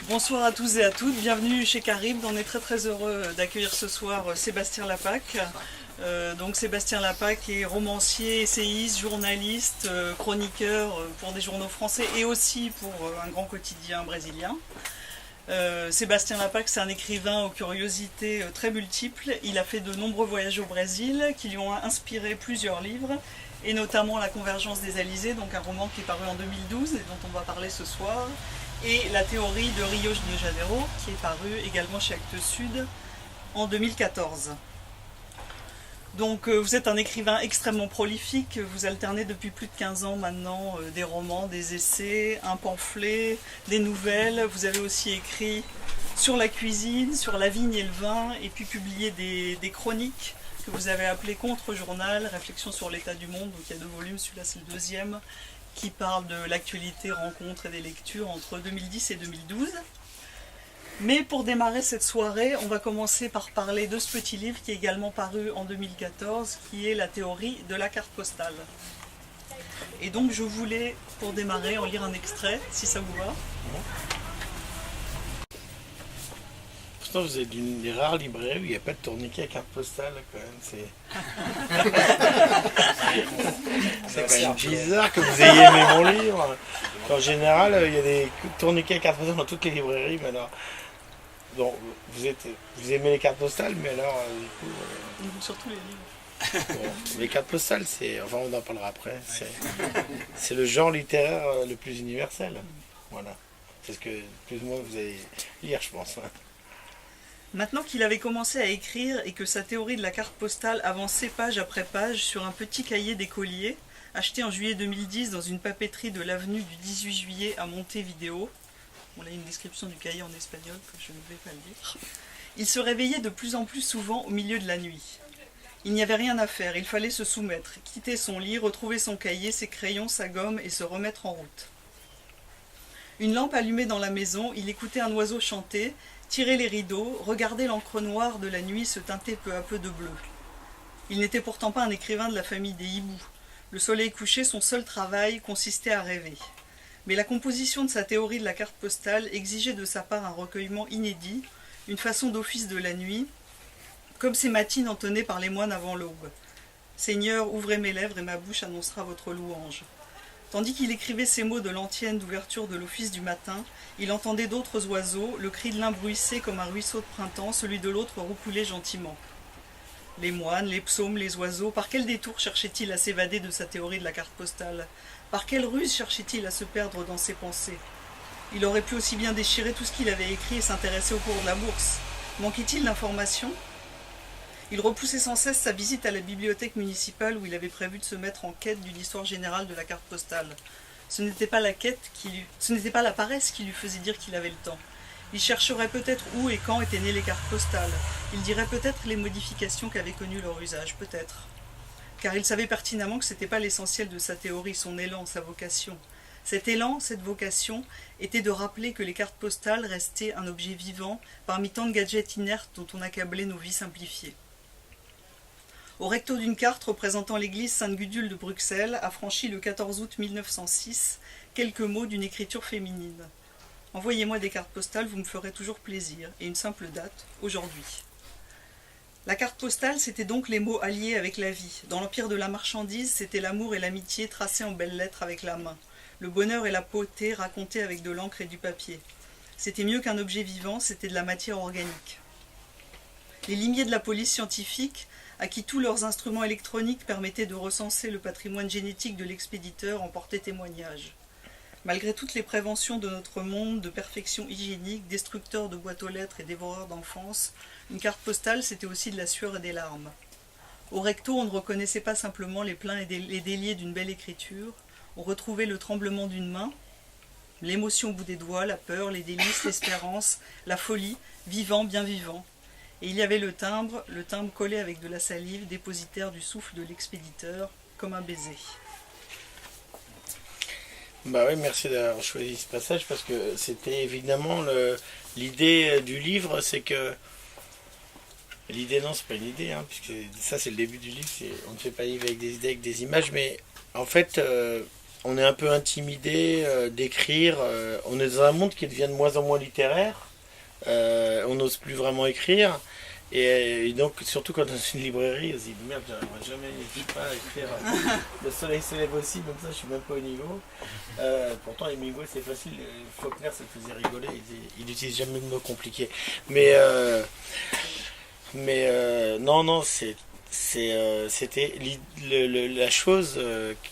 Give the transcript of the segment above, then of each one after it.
Bonsoir à tous et à toutes, bienvenue chez Carib. On est très heureux d'accueillir ce soir Sébastien Lapac. Donc Sébastien Lapac est romancier, essayiste, journaliste, chroniqueur pour des journaux français et aussi pour un grand quotidien brésilien. Sébastien Lapac, c'est un écrivain aux curiosités très multiples. Il a fait de nombreux voyages au Brésil qui lui ont inspiré plusieurs livres, et notamment La Convergence des Alizés, donc un roman qui est paru en 2012 et dont on va parler ce soir, et La théorie de Rio de Janeiro, qui est paru également chez Actes Sud en 2014. Donc vous êtes un écrivain extrêmement prolifique, vous alternez depuis plus de 15 ans maintenant des romans, des essais, un pamphlet, des nouvelles. Vous avez aussi écrit sur la cuisine, sur la vigne et le vin, et puis publié des chroniques que vous avez appelées Contre-journal, Réflexion sur l'état du monde. Donc il y a 2 volumes, celui-là c'est le 2e, qui parle de l'actualité, rencontres et des lectures entre 2010 et 2012. Mais pour démarrer cette soirée, on va commencer par parler de ce petit livre qui est également paru en 2014, qui est La théorie de la carte postale. Et donc je voulais, pour démarrer, en lire un extrait, si ça vous va. Pourtant, vous êtes d'une des rares librairies où il n'y a pas de tourniquet à carte postale, quand même. C'est quand même bizarre que vous ayez aimé mon livre. En général, il y a des tourniquets à carte postale dans toutes les librairies, mais alors... Donc, vous aimez les cartes postales, mais alors, du coup... Surtout les livres. Bon, les cartes postales, enfin on en parlera après, c'est le genre littéraire le plus universel. Voilà. C'est ce que plus ou moins vous allez lire, je pense. Maintenant qu'il avait commencé à écrire et que sa théorie de la carte postale avançait page après page sur un petit cahier d'écolier, acheté en juillet 2010 dans une papeterie de l'avenue du 18 juillet à Montevideo, on a une description du cahier en espagnol que je ne vais pas le dire, il se réveillait de plus en plus souvent au milieu de la nuit. Il n'y avait rien à faire, il fallait se soumettre, quitter son lit, retrouver son cahier, ses crayons, sa gomme et se remettre en route. Une lampe allumée dans la maison, il écoutait un oiseau chanter, tirer les rideaux, regarder l'encre noire de la nuit se teinter peu à peu de bleu. Il n'était pourtant pas un écrivain de la famille des hiboux. Le soleil couché, son seul travail consistait à rêver. Mais la composition de sa théorie de la carte postale exigeait de sa part un recueillement inédit, une façon d'office de la nuit, comme ces matines entonnées par les moines avant l'aube. « Seigneur, ouvrez mes lèvres et ma bouche annoncera votre louange. » Tandis qu'il écrivait ces mots de l'antienne d'ouverture de l'office du matin, il entendait d'autres oiseaux, le cri de l'un bruissait comme un ruisseau de printemps, celui de l'autre roucouler gentiment. Les moines, les psaumes, les oiseaux, par quel détour cherchait-il à s'évader de sa théorie de la carte postale? Par quelle ruse cherchait-il à se perdre dans ses pensées? Il aurait pu aussi bien déchirer tout ce qu'il avait écrit et s'intéresser au cours de la bourse. Manquait-il d'informations? Il repoussait sans cesse sa visite à la bibliothèque municipale où il avait prévu de se mettre en quête d'une histoire générale de la carte postale. Ce n'était pas la paresse qui lui faisait dire qu'il avait le temps. Il chercherait peut-être où et quand étaient nées les cartes postales. Il dirait peut-être les modifications qu'avait connues leur usage, peut-être. Car il savait pertinemment que ce n'était pas l'essentiel de sa théorie, son élan, sa vocation. Cet élan, cette vocation, était de rappeler que les cartes postales restaient un objet vivant parmi tant de gadgets inertes dont on accablait nos vies simplifiées. Au recto d'une carte représentant l'église Sainte-Gudule de Bruxelles, affranchie le 14 août 1906, quelques mots d'une écriture féminine. Envoyez-moi des cartes postales, vous me ferez toujours plaisir, et une simple date, aujourd'hui. La carte postale, c'était donc les mots alliés avec la vie. Dans l'empire de la marchandise, c'était l'amour et l'amitié tracés en belles lettres avec la main. Le bonheur et la beauté racontés avec de l'encre et du papier. C'était mieux qu'un objet vivant, c'était de la matière organique. Les limiers de la police scientifique, à qui tous leurs instruments électroniques permettaient de recenser le patrimoine génétique de l'expéditeur, en portaient témoignage. Malgré toutes les préventions de notre monde, de perfection hygiénique, destructeurs de boîtes aux lettres et dévoreurs d'enfance, une carte postale, c'était aussi de la sueur et des larmes. Au recto, on ne reconnaissait pas simplement les pleins et les déliés d'une belle écriture, on retrouvait le tremblement d'une main, l'émotion au bout des doigts, la peur, les délices, l'espérance, la folie, vivant, bien vivant. Et il y avait le timbre collé avec de la salive, dépositaire du souffle de l'expéditeur, comme un baiser. Bah oui, merci d'avoir choisi ce passage, parce que c'était évidemment l'idée du livre, c'est que... L'idée, non, c'est pas une idée, hein, puisque ça c'est le début du livre, on ne fait pas livre avec des idées, avec des images, mais en fait, on est un peu intimidé d'écrire. On est dans un monde qui devient de moins en moins littéraire. On n'ose plus vraiment écrire. Et donc, surtout quand on est dans une librairie, on se dit merde, j'arriverai jamais, je sais pas à écrire. Le soleil se lève aussi, comme ça, je suis même pas au niveau. Pourtant, Hemingway, c'est facile. Faulkner, ça le faisait rigoler. Il n'utilise jamais de mots compliqués. Mais non, c'était la chose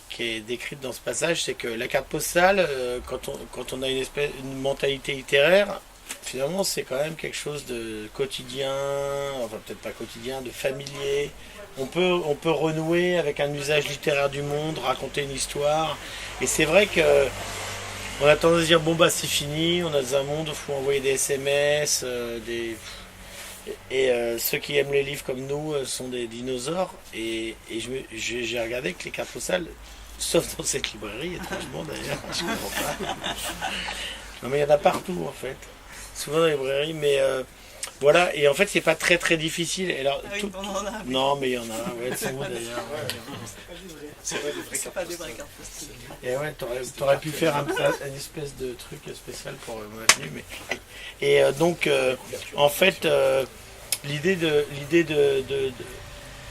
qui est décrite dans ce passage, c'est que la carte postale, quand on a une mentalité littéraire, finalement, c'est quand même quelque chose de quotidien, enfin peut-être pas quotidien, de familier. On peut renouer avec un usage littéraire du monde, raconter une histoire. Et c'est vrai que on a tendance à dire bon bah c'est fini, on a dans un monde où il faut envoyer des SMS, ceux qui aiment les livres comme nous sont des dinosaures. Et j'ai regardé que les cartes postales, sauf dans cette librairie, étrangement d'ailleurs, je comprends pas. Non mais il y en a partout en fait. Souvent dans les librairies, mais voilà, et en fait c'est pas très très difficile. Et alors, oui, on en a. Non mais il y en a, ouais, elles sont où d'ailleurs. C'est pas des vraies cartes postales. Et ouais, t'aurais pu faire une espèce de truc spécial pour ma tenue, mais... Et donc, en fait, l'idée de...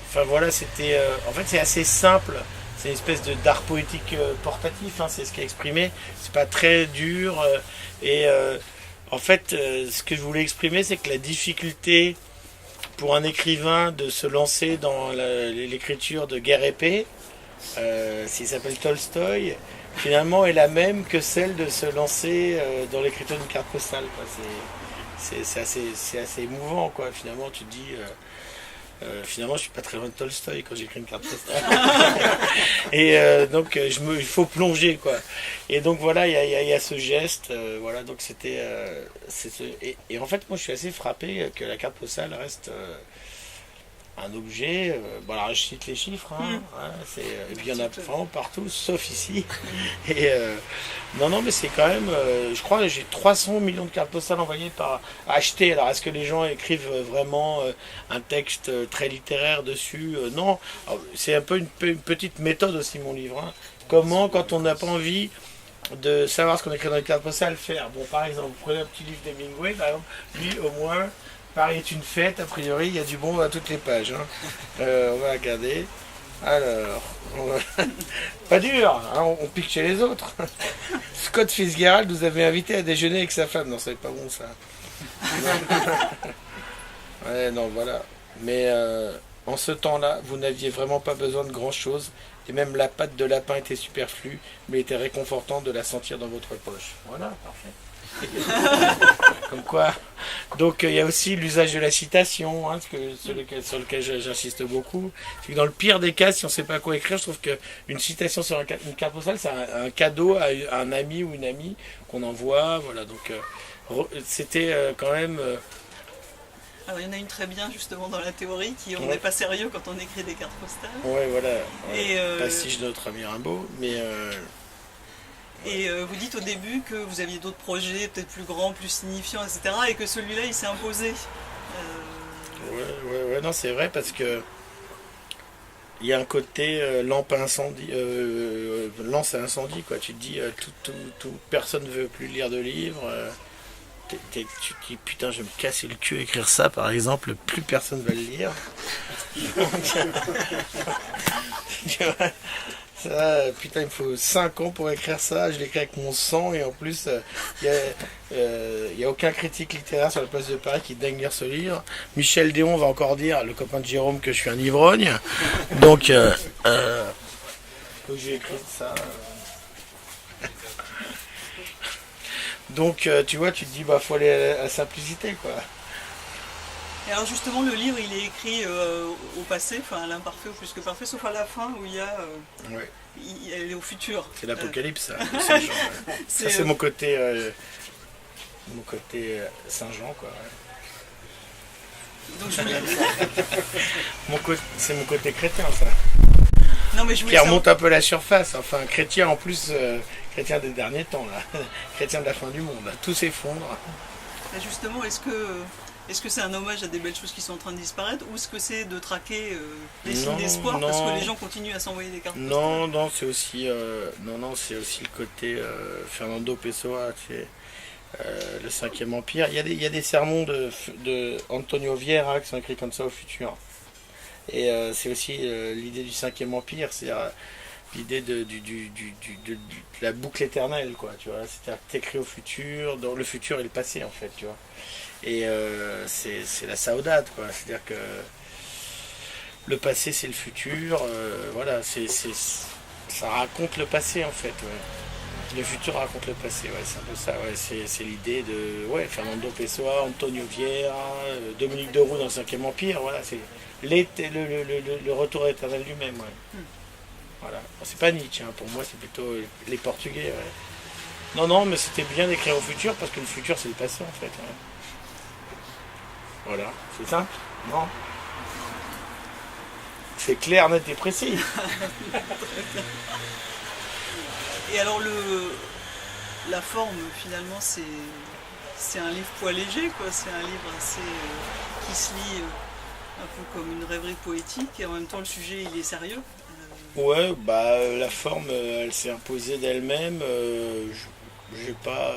Enfin voilà, c'était... en fait c'est assez simple, c'est une espèce d'art poétique portatif, hein, c'est ce qui est exprimé, c'est pas très dur, en fait, ce que je voulais exprimer, c'est que la difficulté pour un écrivain de se lancer dans l'écriture de guerre et paix, s'il s'appelle Tolstoï, finalement est la même que celle de se lancer dans l'écriture d'une carte postale, quoi. C'est assez émouvant, quoi. Finalement, tu te dis... finalement, je suis pas très loin de Tolstoï quand j'écris une carte postale. Et donc, il faut plonger, quoi. Et donc voilà, il y a ce geste. Voilà, donc c'était. Et en fait, moi, je suis assez frappé que la carte postale reste un objet. Bon, alors, je cite les chiffres. Hein, et puis il y en a vraiment partout, sauf ici. Et non, mais c'est quand même. Je crois que j'ai 300 millions de cartes postales envoyées achetées. Alors, est-ce que les gens écrivent vraiment un texte très littéraire dessus? Non. Alors, c'est un peu une petite méthode aussi, mon livre. Hein. Comment, quand on n'a pas envie de savoir ce qu'on écrit dans les cartes postales, faire. Bon, par exemple, vous prenez un petit livre d'Hemingway, par exemple, lui, au moins, Paris est une fête, a priori, il y a du bon à toutes les pages. Hein. On va regarder. Alors, pas dur, hein, on pique chez les autres. Scott Fitzgerald nous avait invité à déjeuner avec sa femme. Non, c'est pas bon ça. Ouais, non, voilà. Mais en ce temps-là, vous n'aviez vraiment pas besoin de grand-chose. Et même la pâte de lapin était superflue, mais il était réconfortant de la sentir dans votre poche. Voilà, parfait. Comme quoi. Donc il y a aussi l'usage de la citation, hein, sur lequel j'insiste beaucoup. C'est que dans le pire des cas, si on ne sait pas quoi écrire, je trouve qu'une citation sur une carte postale, c'est un cadeau à un ami ou une amie qu'on envoie. Voilà, donc c'était quand même... Alors, il y en a une très bien justement dans la théorie qui on n'est pas sérieux quand on écrit des cartes postales. Ouais, voilà. Ouais. Et Pastiche de notre ami Rimbaud, mais... Et vous dites au début que vous aviez d'autres projets, peut-être plus grands, plus signifiants, etc. Et que celui-là, il s'est imposé. Ouais, non, c'est vrai parce que il y a un côté lampe à incendie, lance à incendie, quoi. Tu te dis, personne ne veut plus lire de livres. Tu te dis, putain, je vais me casser le cul à écrire ça, par exemple, plus personne va le lire. Ça, putain, il me faut 5 ans pour écrire ça, je l'écris avec mon sang, et en plus, il n'y a aucun critique littéraire sur la place de Paris qui daigne lire ce livre. Michel Déon va encore dire, le copain de Jérôme, que je suis un ivrogne. Donc, j'ai écrit ça. Donc, tu vois, tu te dis, bah, faut aller à la simplicité, quoi. Et alors justement, le livre, il est écrit au passé, enfin à l'imparfait ou plus que parfait, sauf à la fin où il y a... elle est au futur. C'est l'apocalypse, ça. Ça, c'est mon côté Saint-Jean, quoi. Donc, c'est mon côté chrétien, ça. Non, mais qui remonte un peu la surface. Enfin, chrétien en plus, chrétien des derniers temps, là. Chrétien de la fin du monde, là. Tout s'effondre. Justement, est-ce que Est-ce que c'est un hommage à des belles choses qui sont en train de disparaître ou est-ce que c'est de traquer des signes Non, d'espoir non. parce que les gens continuent à s'envoyer des cartes postales? Non, c'est aussi, c'est aussi le côté Fernando Pessoa, le cinquième empire. Il y a des sermons de Antonio Vieira qui sont écrits comme ça au futur. Et c'est aussi l'idée du cinquième empire, c'est-à-dire l'idée de la boucle éternelle, quoi, tu vois. C'est-à-dire que t'écris au futur, dans le futur et le passé, en fait, tu vois. Et c'est la saudade, quoi. C'est-à-dire que le passé, c'est le futur, voilà, ça raconte le passé, en fait, ouais. Le futur raconte le passé, ouais, c'est un peu ça, ouais. C'est l'idée de, ouais, Fernando Pessoa, Antonio Vieira, Dominique Deroux dans le cinquième empire, voilà, c'est le retour éternel lui-même, ouais. Voilà. Bon, c'est pas Nietzsche, hein. Pour moi c'est plutôt les Portugais. Ouais. Non, mais c'était bien d'écrire au futur parce que le futur c'est le passé en fait. Ouais. Voilà, c'est simple, non? C'est clair, net et précis. Et alors la forme finalement c'est un livre poids léger, quoi. C'est un livre assez qui se lit un peu comme une rêverie poétique et en même temps le sujet il est sérieux. Ouais, bah la forme, elle s'est imposée d'elle-même. J'ai pas,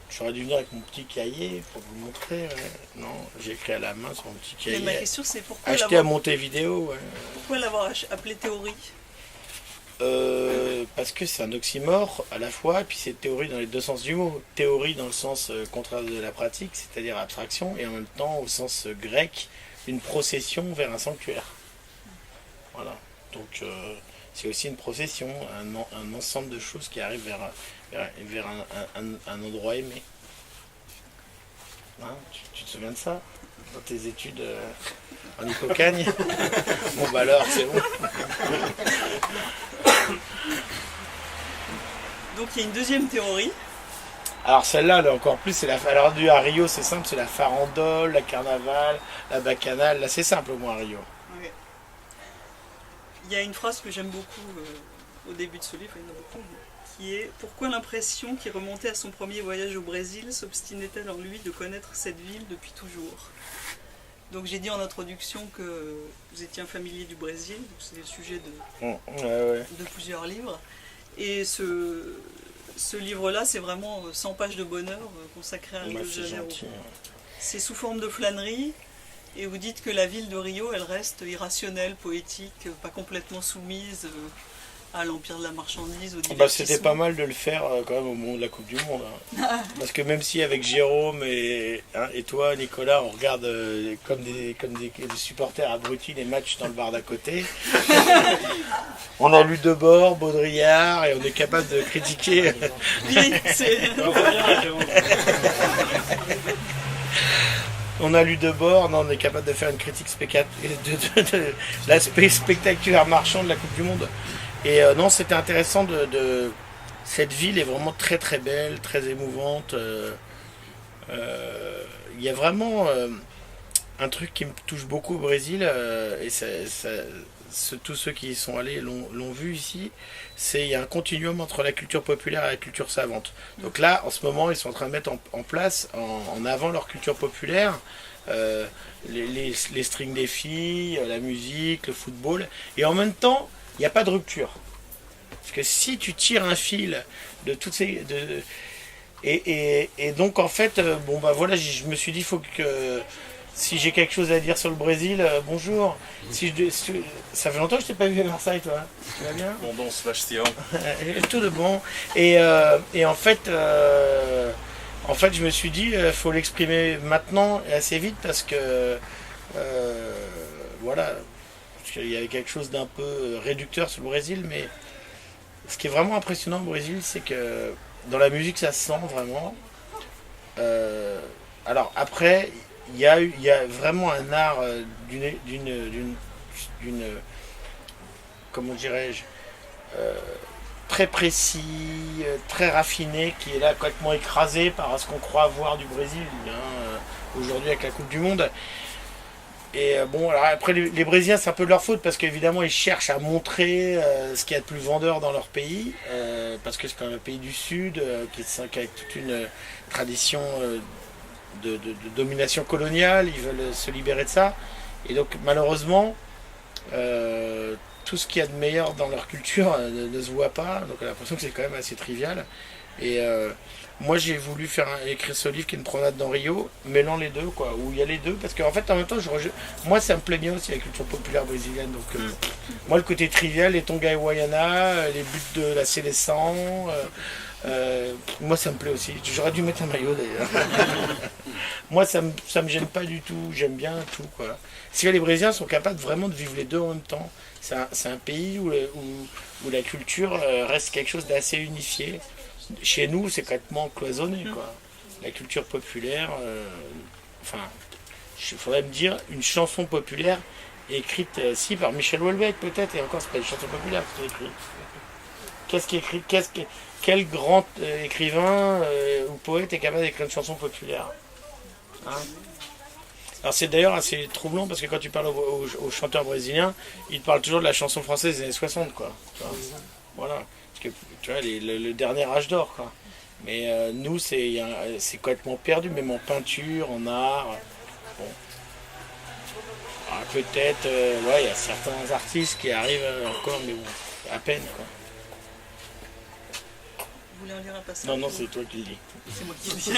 j'aurais dû venir avec mon petit cahier pour vous le montrer. Ouais. Non, j'ai écrit à la main sur mon petit Mais cahier. ma question c'est Acheté à Montevideo. Ouais. Pourquoi l'avoir appelé théorie? Parce que c'est un oxymore à la fois, et puis c'est théorie dans les deux sens du mot. Théorie dans le sens contraire de la pratique, c'est-à-dire abstraction, et en même temps au sens grec, une procession vers un sanctuaire. Voilà. Donc c'est aussi une procession, un ensemble de choses qui arrivent vers un endroit aimé. Hein, tu te souviens de ça dans tes études en Hippocagne? Bon bah alors c'est bon. Donc il y a une deuxième théorie. Alors celle-là, elle est encore plus, c'est alors à Rio c'est simple, c'est la farandole, la carnaval, la bacchanale, là c'est simple au moins à Rio. Okay. Il y a une phrase que j'aime beaucoup au début de ce livre, il y en a beaucoup, qui est « Pourquoi l'impression qui remontait à son premier voyage au Brésil s'obstinait-elle en lui de connaître cette ville depuis toujours ?» Donc j'ai dit en introduction que vous étiez un familier du Brésil, c'est le sujet de plusieurs livres. Et ce livre-là, c'est vraiment 100 pages de bonheur consacrées à Rio de Janeiro. C'est sous forme de flânerie, et vous dites que la ville de Rio, elle reste irrationnelle, poétique, pas complètement soumise à l'empire de la marchandise, au divertissement. C'était pas mal de le faire quand même au moment de la Coupe du Monde. Hein. Parce que même si avec Jérôme et toi, Nicolas, on regarde comme des supporters abrutis les matchs dans le bar d'à côté, on a lu Debord, Baudrillard et on est capable de critiquer. Oui, c'est... On a lu Debord, non, on est capable de faire une critique de l'aspect spectaculaire marchand de la Coupe du Monde. Et non, c'était intéressant cette ville est vraiment très très belle, très émouvante. Il y a vraiment un truc qui me touche beaucoup au Brésil, et tous ceux qui y sont allés l'ont vu ici, il y a un continuum entre la culture populaire et la culture savante. Donc là, en ce moment, ils sont en train de mettre en place, en avant leur culture populaire, les strings des filles, la musique, le football, et en même temps, il n'y a pas de rupture. Parce que si tu tires un fil de toutes ces... Et donc en fait, bon bah voilà, je me suis dit, il faut que... Si j'ai quelque chose à dire sur le Brésil, bonjour. Ça fait longtemps que je t'ai pas vu à Marseille, toi. Tu vas bien? Bon, Sébastien. Tout de bon. Et en fait, je me suis dit, il faut l'exprimer maintenant et assez vite parce que... voilà. Parce qu'il y avait quelque chose d'un peu réducteur sur le Brésil, mais ce qui est vraiment impressionnant au Brésil, c'est que dans la musique, ça se sent vraiment. Alors après, il y a vraiment un art d'une comment dirais-je, très précis, très raffiné, qui est là complètement écrasé par ce qu'on croit voir du Brésil aujourd'hui avec la Coupe du Monde. Et bon, alors après les Brésiliens, c'est un peu de leur faute parce qu'évidemment ils cherchent à montrer ce qu'il y a de plus vendeur dans leur pays, parce que c'est quand même un pays du Sud qui a toute une tradition de domination coloniale, ils veulent se libérer de ça. Et donc malheureusement, tout ce qu'il y a de meilleur dans leur culture ne se voit pas. Donc on a l'impression que c'est quand même assez trivial. Et moi j'ai voulu écrire ce livre qui est une promenade dans Rio, mêlant les deux, quoi, où il y a les deux, parce qu'en fait en même temps, moi ça me plaît bien aussi la culture populaire brésilienne. Donc moi le côté trivial, les Tonga et Wayana, les buts de la Seleção, moi ça me plaît aussi. J'aurais dû mettre un maillot d'ailleurs. Moi ça me gêne pas du tout, j'aime bien tout, quoi. Si les Brésiliens sont capables vraiment de vivre les deux en même temps, c'est un pays où la culture reste quelque chose d'assez unifié. Chez nous, c'est complètement cloisonné, quoi. La culture populaire, il faudrait me dire une chanson populaire écrite, si, par Michel Houellebecq, peut-être, et encore, c'est pas une chanson populaire, c'est écrit. Qu'est-ce qui est écrit, quel grand écrivain ou poète est capable d'écrire une chanson populaire, hein? Alors c'est d'ailleurs assez troublant parce que quand tu parles aux chanteurs brésiliens, ils te parlent toujours de la chanson française des années 60, quoi. Voilà. Parce que tu vois, le dernier âge d'or, quoi. Mais nous, c'est complètement perdu, même en peinture, en art. Bon. Alors, peut-être, il y a certains artistes qui arrivent encore, mais bon, à peine, quoi. Vous voulez en lire un passage? Non, c'est toi qui le dis. C'est moi qui le dis.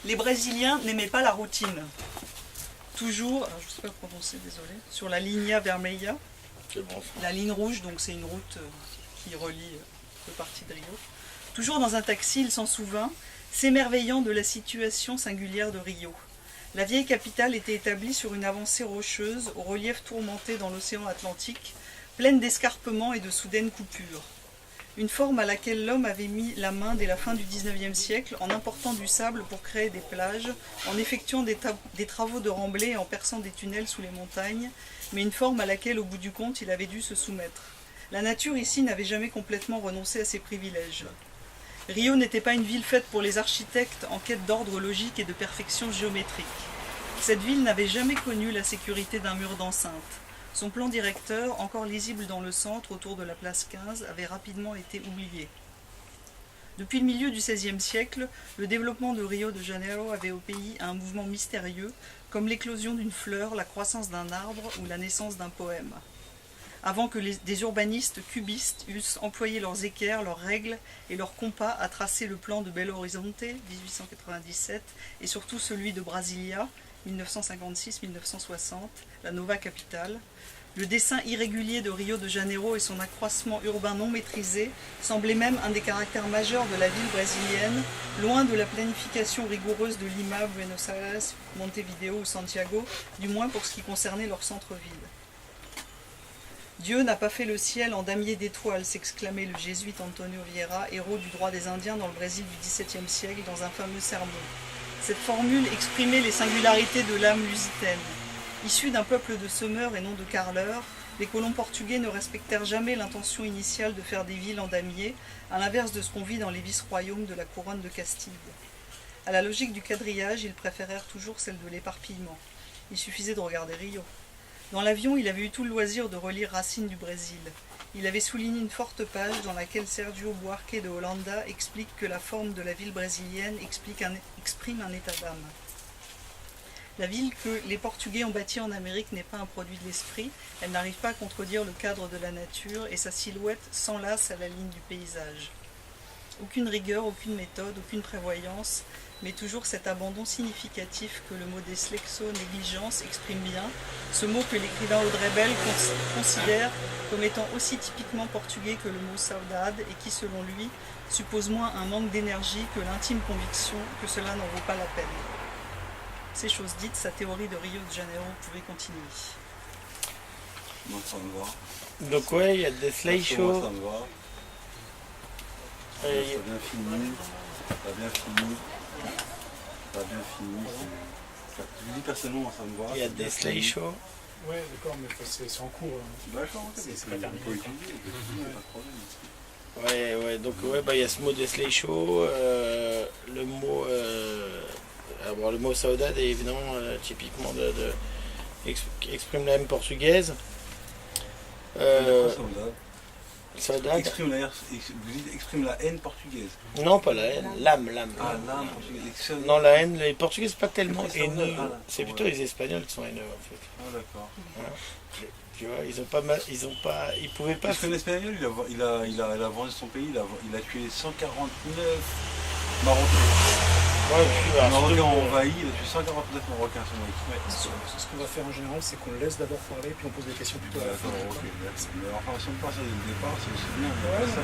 Les Brésiliens n'aimaient pas la routine. Toujours, alors je ne sais pas prononcer, désolé, sur la Linha Vermelha, Bon, la ligne rouge, donc c'est une route qui relie deux parties de Rio. Toujours dans un taxi, il s'en souvint, s'émerveillant de la situation singulière de Rio. La vieille capitale était établie sur une avancée rocheuse, au relief tourmenté dans l'océan Atlantique, pleine d'escarpements et de soudaines coupures. Une forme à laquelle l'homme avait mis la main dès la fin du XIXe siècle en important du sable pour créer des plages, en effectuant des travaux de remblai et en perçant des tunnels sous les montagnes, mais une forme à laquelle, au bout du compte, il avait dû se soumettre. La nature ici n'avait jamais complètement renoncé à ses privilèges. Rio n'était pas une ville faite pour les architectes en quête d'ordre logique et de perfection géométrique. Cette ville n'avait jamais connu la sécurité d'un mur d'enceinte. Son plan directeur, encore lisible dans le centre, autour de la place 15, avait rapidement été oublié. Depuis le milieu du XVIe siècle, le développement de Rio de Janeiro avait obéi à un mouvement mystérieux, comme l'éclosion d'une fleur, la croissance d'un arbre ou la naissance d'un poème. Avant que des urbanistes cubistes eussent employé leurs équerres, leurs règles et leurs compas à tracer le plan de Belo Horizonte, 1897, et surtout celui de Brasilia, 1956-1960, la nova capitale, le dessin irrégulier de Rio de Janeiro et son accroissement urbain non maîtrisé semblaient même un des caractères majeurs de la ville brésilienne, loin de la planification rigoureuse de Lima, Buenos Aires, Montevideo ou Santiago, du moins pour ce qui concernait leur centre-ville. Dieu n'a pas fait le ciel en damier d'étoiles, s'exclamait le jésuite Antonio Vieira, héros du droit des Indiens dans le Brésil du XVIIe siècle, dans un fameux sermon. Cette formule exprimait les singularités de l'âme lusitaine. Issus d'un peuple de semeurs et non de carleurs, les colons portugais ne respectèrent jamais l'intention initiale de faire des villes en damier, à l'inverse de ce qu'on vit dans les vice-royaumes de la couronne de Castille. À la logique du quadrillage, ils préférèrent toujours celle de l'éparpillement. Il suffisait de regarder Rio. Dans l'avion, il avait eu tout le loisir de relire Racine du Brésil. Il avait souligné une forte page dans laquelle Sergio Buarque de Holanda explique que la forme de la ville brésilienne exprime un état d'âme. La ville que les Portugais ont bâtie en Amérique n'est pas un produit de l'esprit, elle n'arrive pas à contredire le cadre de la nature et sa silhouette s'enlace à la ligne du paysage. Aucune rigueur, aucune méthode, aucune prévoyance, mais toujours cet abandon significatif que le mot deslexo, négligence, exprime bien, ce mot que l'écrivain Audrey Bell considère comme étant aussi typiquement portugais que le mot saudade et qui, selon lui, suppose moins un manque d'énergie que l'intime conviction que cela n'en vaut pas la peine. Ces choses dites, sa théorie de Rio de Janeiro pouvait continuer. Moi, ça me va. Donc ouais, il y a des slideshows. Moi, ça me va. Ça a bien fini. Ça a bien fini. Ça a bien fini. Je dis personnellement, ça me va. Il y a des slideshows. Ouais, d'accord, mais c'est en cours. D'accord, C'est pas terminé. on peut étudier, pas de problème. Ouais, donc il y a ce mot des slideshows, le mot le mot saudade est évidemment typiquement qui exprime la même portugaise. Saudade. Saudade. exprime la haine portugaise. Non, pas la haine, l'âme. Ah, l'âme portugaise. Non, la haine, les Portugais, c'est pas tellement Très haineux. saudade, C'est plutôt les Espagnols qui sont haineux, en fait. Ah, d'accord. Tu vois, ils pouvaient pas. Parce qu'un Espagnol, il a vendu son pays, il a tué 149 Marocains. Ouais, puis, Les alors, Marocains surtout, ont envahi, il a tué 149 Marocains, son mec. Ouais, ce qu'on va faire en général, c'est qu'on le laisse d'abord parler, puis on pose des questions plutôt à la fin. D'accord, ok. Mais enfin, si on passe dès le départ, c'est aussi bien. Mais Ouais, après ça,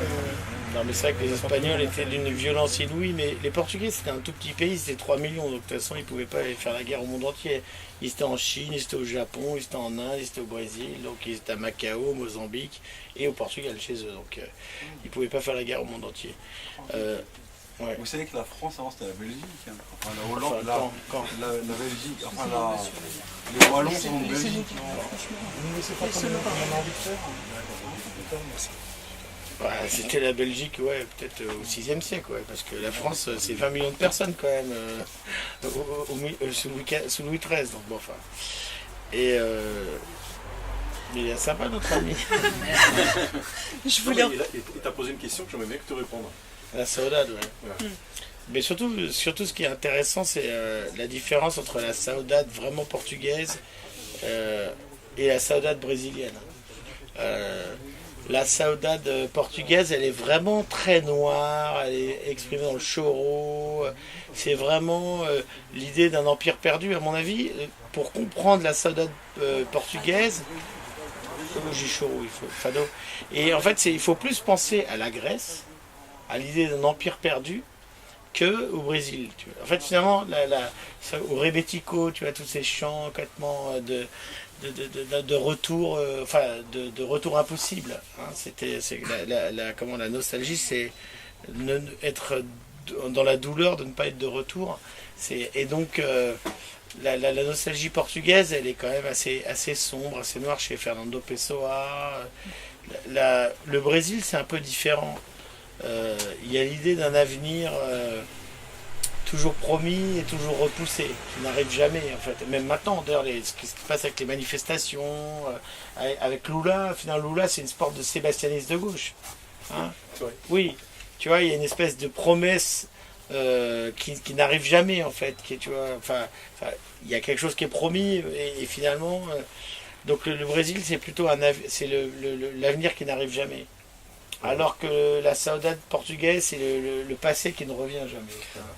Non, mais c'est vrai que les Espagnols étaient d'une violence inouïe, mais les Portugais, c'était un tout petit pays, c'était 3 millions, donc de toute façon, ils pouvaient pas aller faire la guerre au monde entier. Ils étaient en Chine, ils étaient au Japon, ils étaient en Inde, ils étaient au Brésil, donc ils étaient à Macao, Mozambique et au Portugal chez eux, donc ils pouvaient pas faire la guerre au monde entier. Ouais. Vous savez que la France, avant, c'était la Belgique. Hein. Enfin, la Enfin, Hollande, quand la Belgique, enfin, les Wallons sont en Belgique. Vous ne laissez pas comme on a envie de faire. D'accord, merci. Bah, c'était la Belgique, ouais, peut-être au 6e siècle, ouais, parce que la France, c'est 20 millions de personnes quand même, sous Louis XIII, donc bon, enfin. Et mais il est sympa notre ami. Je voulais... Et t'as posé une question que j'aimerais bien que tu répondes. La saudade, ouais. Mais surtout, ce qui est intéressant, c'est la différence entre la saudade vraiment portugaise et la saudade brésilienne. La saudade portugaise, elle est vraiment très noire, elle est exprimée dans le choro. C'est vraiment l'idée d'un empire perdu, à mon avis. Pour comprendre la saudade portugaise, j'ai choro, il faut fado. Et en fait, il faut plus penser à la Grèce, à l'idée d'un empire perdu, que au Brésil. Tu vois. En fait, finalement, au Rebetico, tu as tous ces chants complètement de retour, de retour impossible. Hein. La nostalgie, c'est être dans la douleur de ne pas être de retour. Et donc, la nostalgie portugaise, elle est quand même assez sombre, assez noire chez Fernando Pessoa. Le Brésil, c'est un peu différent. Il y a l'idée d'un avenir toujours promis et toujours repoussé, qui n'arrive jamais en fait. Même maintenant, d'ailleurs, ce qui se passe avec les manifestations, avec Lula, finalement Lula c'est une sorte de sébastianiste de gauche. Hein, oui, tu vois, il y a une espèce de promesse qui n'arrive jamais en fait. Tu vois, il y a quelque chose qui est promis et finalement, donc le Brésil c'est plutôt l'avenir qui n'arrive jamais. Alors que la saudade portugaise, c'est le passé qui ne revient jamais.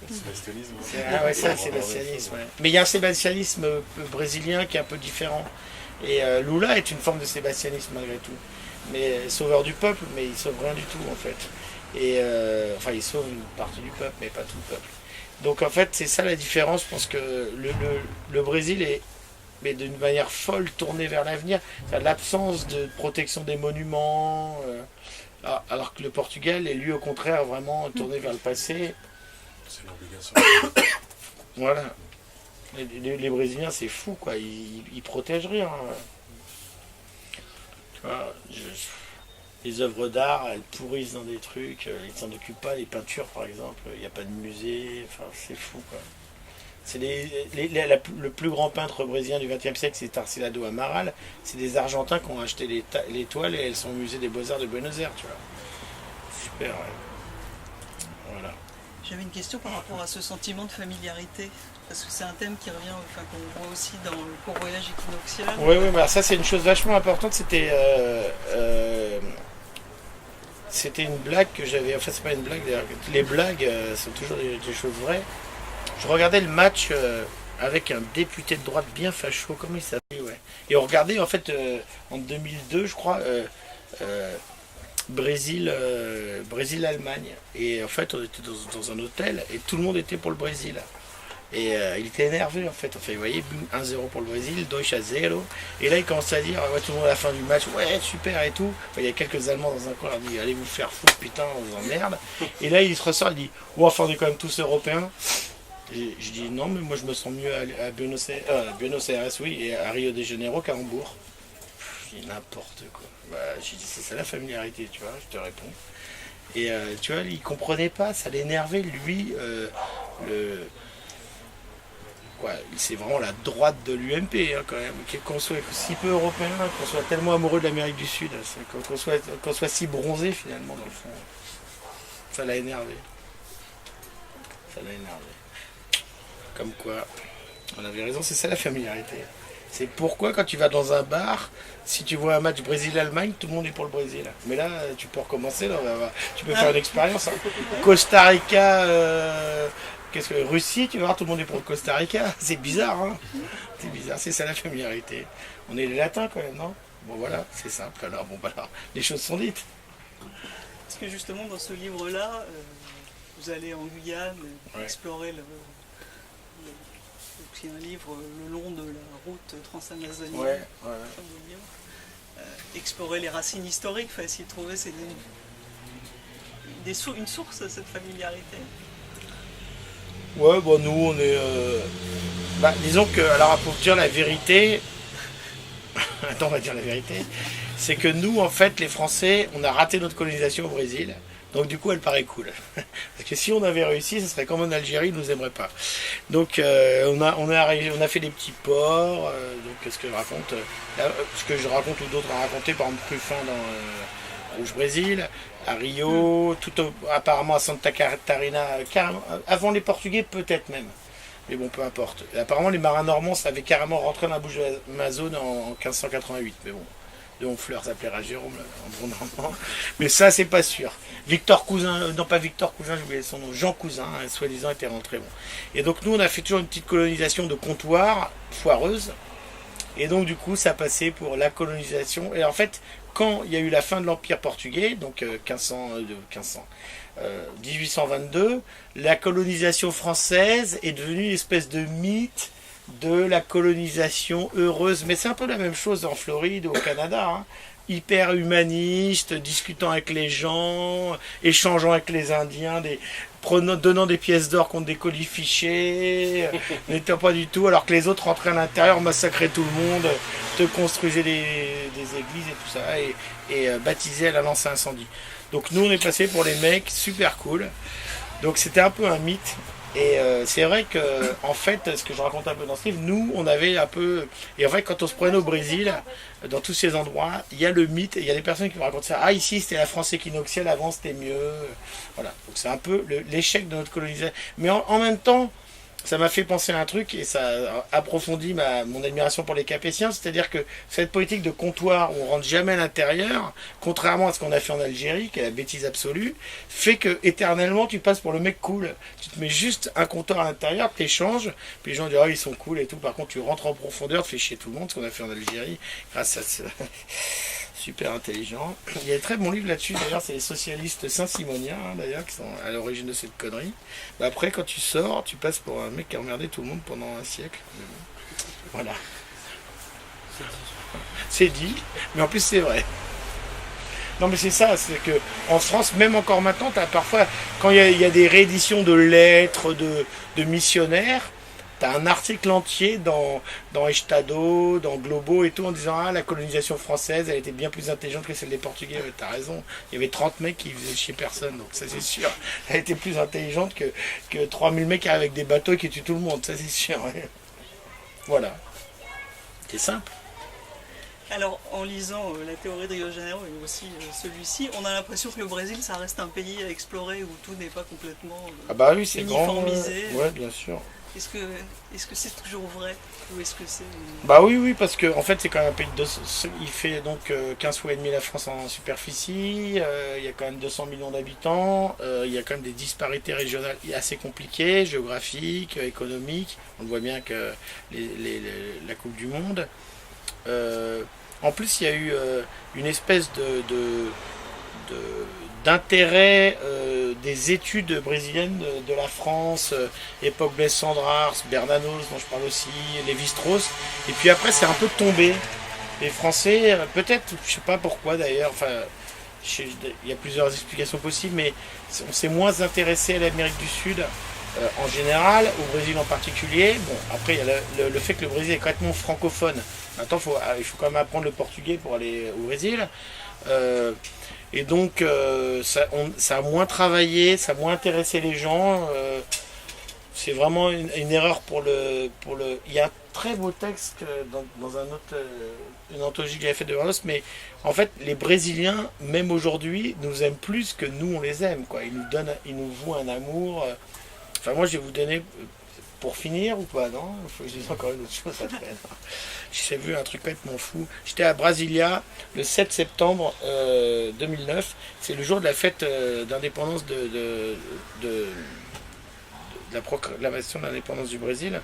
Sébastianisme. Ah ouais, ça, le sébastianisme. Ouais. Mais il y a un sébastianisme brésilien qui est un peu différent. Et Lula est une forme de sébastianisme malgré tout. Mais sauveur du peuple, mais il sauve rien du tout en fait. Et il sauve une partie du peuple, mais pas tout le peuple. Donc en fait, c'est ça la différence. Je pense que le Brésil est, mais d'une manière folle, tourné vers l'avenir. L'absence de protection des monuments. Alors que le Portugal est lui au contraire vraiment tourné vers le passé. C'est une obligation. Voilà. Les Brésiliens c'est fou quoi, ils protègent rien. Tu vois, les œuvres d'art elles pourrissent dans des trucs, ils s'en occupent pas, les peintures par exemple, il n'y a pas de musée, enfin c'est fou quoi. C'est le plus grand peintre brésilien du XXe siècle, c'est Tarsila Amaral. C'est des Argentins qui ont acheté les toiles et elles sont au musée des Beaux-Arts de Buenos Aires, tu vois. Super, ouais. Voilà. J'avais une question par rapport à ce sentiment de familiarité, parce que c'est un thème qui revient, qu'on voit aussi dans le court voyage équinoxial. Oui, mais ça c'est une chose vachement importante, c'était une blague que j'avais, enfin c'est pas une blague d'ailleurs, les blagues sont toujours des choses vraies. Je regardais le match avec un député de droite bien facho, comment il s'appelait, ouais. Et on regardait en fait en 2002, je crois, Brésil-Allemagne. Et en fait, on était dans un hôtel et tout le monde était pour le Brésil. Et il était énervé en fait. Enfin, vous voyez, 1-0 pour le Brésil, 2-0. Et là, il commence à dire, ouais, tout le monde à la fin du match, ouais, super et tout. Enfin, il y a quelques Allemands dans un coin, il dit, allez vous faire foutre, putain, on vous emmerde. Et là, il se ressort, il dit, ouais, enfin, on est quand même tous européens. Je dis non, mais moi je me sens mieux à Buenos Aires, oui, et à Rio de Janeiro qu'à Hambourg. Je dis n'importe quoi. Bah, j'ai dit c'est ça la familiarité, tu vois, je te réponds. Et tu vois, il comprenait pas, ça l'énervait, lui, quoi, c'est vraiment la droite de l'UMP quand même, qu'on soit si peu européen, qu'on soit tellement amoureux de l'Amérique du Sud, qu'on soit si bronzé finalement dans le fond. Ça l'a énervé. Comme quoi, on avait raison, c'est ça la familiarité. C'est pourquoi quand tu vas dans un bar, si tu vois un match Brésil-Allemagne, tout le monde est pour le Brésil. Mais là, tu peux recommencer, là, tu peux faire une expérience. Hein. Costa Rica, Russie, tu vas voir, tout le monde est pour le Costa Rica. C'est bizarre, hein. C'est bizarre, c'est ça la familiarité. On est les latins quand même, non? Bon voilà, c'est simple. Alors, les choses sont dites. Parce que justement, dans ce livre-là, vous allez en Guyane explorer c'est un livre le long de la route transamazonienne. Explorer les racines historiques, essayer de trouver une source à cette familiarité. Ouais, nous on est. Disons que, alors pour dire la vérité, attends, on va dire la vérité, c'est que nous en fait, les Français, on a raté notre colonisation au Brésil. Donc du coup, elle paraît cool. Parce que si on avait réussi, ça serait comme en Algérie, ils ne nous aimeraient pas. Donc on a fait des petits ports. Donc ce que je raconte ou d'autres ont raconté, par exemple Ruffin dans Rouge Brésil, à Rio, apparemment à Santa Catarina, avant les Portugais peut-être même. Mais bon, peu importe. Et apparemment les marins normands savaient carrément rentrer dans la bouche de l'Amazone en 1588. Mais bon. De Honfleur s'appellera Jérôme en bon normand. Mais ça, c'est pas sûr. Victor Cousin, non pas Victor Cousin, j'ai oublié son nom, Jean Cousin, soi-disant, était rentré. Bon. Et donc, nous, on a fait toujours une petite colonisation de comptoir, foireuse. Et donc, du coup, ça passait pour la colonisation. Et en fait, quand il y a eu la fin de l'Empire portugais, donc 1822, la colonisation française est devenue une espèce de mythe de la colonisation heureuse, mais c'est un peu la même chose en Floride ou au Canada, hein. Hyper humaniste, discutant avec les gens, échangeant avec les Indiens, donnant des pièces d'or contre des colis fichés, n'étant pas du tout, alors que les autres rentraient à l'intérieur, massacraient tout le monde, te construisaient des églises et tout ça, et baptisaient à la lance à incendie. Donc nous on est passé pour les mecs super cool, donc c'était un peu un mythe. Et c'est vrai que, en fait, ce que je raconte un peu dans ce livre, nous, on avait un peu... Et en fait, quand on se prenait au Brésil, dans tous ces endroits, il y a le mythe, il y a des personnes qui me racontent ça. Ah, ici, c'était la France équinoxiale, avant, c'était mieux. Voilà. Donc c'est un peu l'échec de notre colonisation. Mais en même temps, ça m'a fait penser à un truc, et ça approfondit mon admiration pour les Capétiens, c'est-à-dire que cette politique de comptoir où on rentre jamais à l'intérieur, contrairement à ce qu'on a fait en Algérie, qui est la bêtise absolue, fait que éternellement tu passes pour le mec cool. Tu te mets juste un comptoir à l'intérieur, t'échanges, puis les gens disent ils sont cool et tout, par contre tu rentres en profondeur, tu fais chier tout le monde, ce qu'on a fait en Algérie, grâce à ça. Super intelligent. Il y a un très bon livre là-dessus, d'ailleurs, c'est les socialistes saint-simoniens, d'ailleurs, qui sont à l'origine de cette connerie. Après, quand tu sors, tu passes pour un mec qui a emmerdé tout le monde pendant un siècle. Voilà. C'est dit, mais en plus c'est vrai. Non mais c'est ça, c'est que en France, même encore maintenant, t'as parfois, quand il y a des rééditions de lettres, de missionnaires, t'as un article entier dans Estado, dans Globo et tout, en disant la colonisation française, elle était bien plus intelligente que celle des Portugais. Ouais, t'as raison, il y avait 30 mecs qui faisaient chier personne, donc ça c'est sûr. Elle était plus intelligente que 3000 mecs qui arrivent avec des bateaux et qui tuent tout le monde, ça c'est sûr. Ouais. Voilà. C'est simple. Alors, en lisant la théorie de Rio de Janeiro et aussi celui-ci, on a l'impression que le Brésil, ça reste un pays à explorer où tout n'est pas complètement c'est uniformisé. Grand. Ouais, bien sûr. Est-ce que c'est toujours vrai ou est-ce que c'est... Oui, parce que en fait c'est quand même un pays il fait donc 15 fois et demi la France en superficie, il y a quand même 200 millions d'habitants, il y a quand même des disparités régionales assez compliquées, géographiques, économiques, on le voit bien que la Coupe du Monde. En plus il y a eu une espèce d'intérêt des études brésiliennes de la France, époque Blaise Cendrars, Bernanos dont je parle aussi, Lévi-Strauss, et puis après c'est un peu tombé. Les Français, peut-être, je sais pas pourquoi d'ailleurs, il y a plusieurs explications possibles, mais on s'est moins intéressé à l'Amérique du Sud en général, au Brésil en particulier. Bon, après il y a le fait que le Brésil est complètement francophone. Maintenant il faut quand même apprendre le portugais pour aller au Brésil. Et donc ça a moins travaillé, ça a moins intéressé les gens. c'est vraiment une erreur pour le. Il y a un très beau texte dans un autre, une anthologie qu'il a fait de Bernanos, mais en fait, les Brésiliens, même aujourd'hui, nous aiment plus que nous, on les aime. Quoi. Ils nous vouent un amour. Enfin, moi, je vais vous donner. Pour finir ou pas, non? Il faut que je dise encore une autre chose après. J'ai vu un truc complètement fou. J'étais à Brasilia le 7 septembre 2009. C'est le jour de la fête d'indépendance de la proclamation de l'indépendance du Brésil.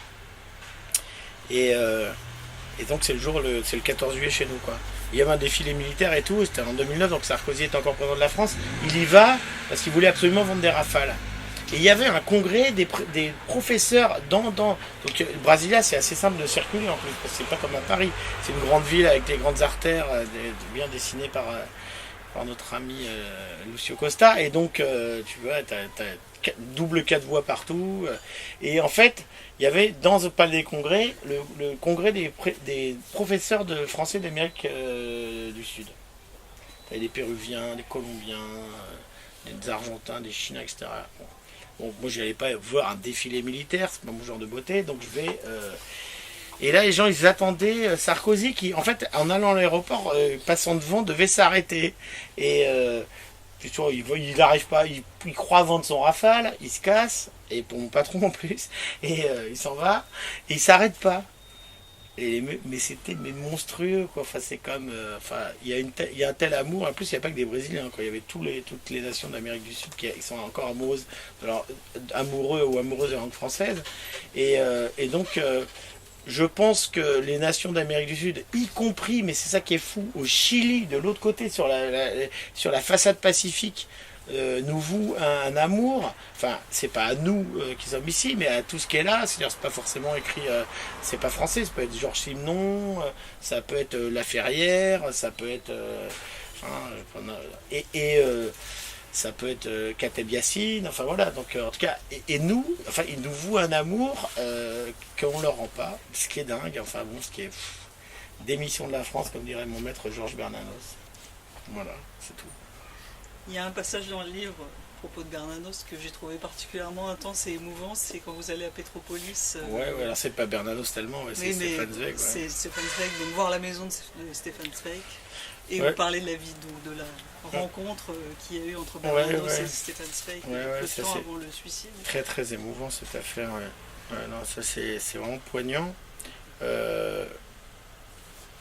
Et donc c'est le 14 juillet chez nous, quoi. Il y avait un défilé militaire et tout, c'était en 2009, donc Sarkozy était encore président de la France. Il y va parce qu'il voulait absolument vendre des Rafales. Et il y avait un congrès des professeurs donc Brasilia, c'est assez simple de circuler en plus, parce que c'est pas comme à Paris. C'est une grande ville avec des grandes artères bien dessinées par notre ami Lucio Costa. Et donc, tu vois, t'as double 4 voies partout. Et en fait, il y avait dans le palais des congrès, le congrès des professeurs de français d'Amérique du Sud. T'avais des Péruviens, des Colombiens, des Argentins, des Chinois, etc. Bon, moi, je n'allais pas voir un défilé militaire, c'est pas mon genre de beauté, donc je vais. Et là, les gens, ils attendaient Sarkozy qui, en fait, en allant à l'aéroport, passant devant, devait s'arrêter. Et puis, tu vois, il n'arrive pas, il croit vendre son Rafale, il se casse, et pour mon patron en plus, et il s'en va, et il s'arrête pas. Mais c'était monstrueux, quoi. Enfin, c'est comme, il y a un tel amour. En plus, il n'y a pas que des Brésiliens, quoi. Il y avait toutes les nations d'Amérique du Sud qui sont encore amoureux ou amoureuses de la langue française. Et donc, je pense que les nations d'Amérique du Sud, y compris, mais c'est ça qui est fou, au Chili, de l'autre côté, sur la façade pacifique, nous vouent un amour. Enfin, c'est pas à nous qui sommes ici, mais à tout ce qui est là. C'est-à-dire, c'est pas forcément écrit, c'est pas français, ça peut être Georges Simenon, ça peut être La Ferrière, ça peut être. Ça peut être Kateb Yassine, enfin voilà. Donc, en tout cas, et nous, enfin, ils nous vouent un amour qu'on leur rend pas, ce qui est dingue, enfin bon, ce qui est. Démission de la France, comme dirait mon maître Georges Bernanos. Voilà, c'est tout. Il y a un passage dans le livre à propos de Bernanos que j'ai trouvé particulièrement intense et émouvant, c'est quand vous allez à Petropolis. Ouais, alors c'est pas Bernanos tellement, c'est Stefan Zweig. Ouais. C'est Stefan Zweig, donc voir la maison de Stefan Zweig. Et vous parlez de la vie, de la rencontre qu'il y a eu entre Bernanos et Stefan Zweig peu de temps avant le suicide. Très très émouvant cette affaire, non, ça c'est vraiment poignant.